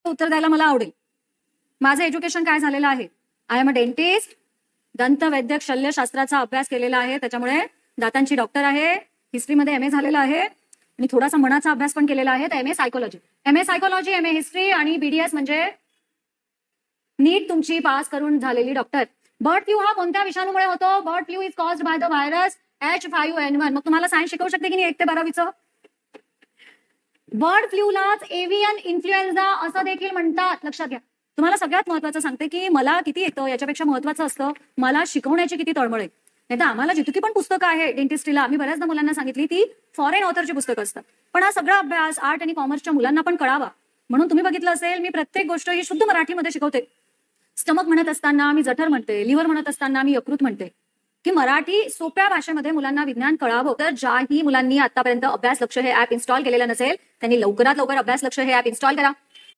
उत्तर द्यायला मला आवडेल. माझं एज्युकेशन काय झालेलं आहे? आय एम अ डेंटिस्ट, दंतवैद्यक शल्यशास्त्राचा अभ्यास केलेला आहे, त्याच्यामुळे दातांची डॉक्टर आहे, हिस्ट्रीमध्ये MA झालेला आहे आणि थोडासा मनाचा अभ्यास पण केलेला आहे. MA सायकोलॉजी, MA हिस्ट्री आणि BDS म्हणजे नीट तुमची पास करून झालेली डॉक्टर. बर्ड फ्लू हा कोणत्या विषाणूमुळे होतो? Bird flu is caused by the virus H5N1. मग तुम्हाला सायन्स शिकवू शकते की नाही 1 ते 12वीचं? बर्ड फ्लूलाच एव्हियन इन्फ्लुएन्झा असं देखील म्हणतात. लक्षात घ्या. तुम्हाला सगळ्यात महत्वाचं सांगते की मला किती येतं याच्यापेक्षा महत्वाचं असतं मला शिकवण्याची किती तळमळ आहे. नाही तर आम्हाला जितकी पण पुस्तकं आहे डेंटिस्ट्रीला, आम्ही बऱ्याचदा मुलांना सांगितली ती फॉरेन ऑथरची पुस्तकं असतात. पण हा सगळा अभ्यास आर्ट आणि कॉमर्सच्या मुलांना पण कळावा म्हणून तुम्ही बघितलं असेल मी प्रत्येक गोष्ट ही शुद्ध मराठीमध्ये शिकवते. स्टमक म्हणत असताना मी जठर म्हणते, लिव्हर म्हणत असताना मी यकृत म्हणते, की मराठी सोप्या भाषेमध्ये मुलांना विज्ञान कळावं. तर ज्याही मुलांनी आतापर्यंत अभ्यास लक्ष हे ऍप इन्स्टॉल केलेलं नसेल त्यांनी लवकरात लवकर अभ्यास लक्ष हे ऍप इन्स्टॉल करा.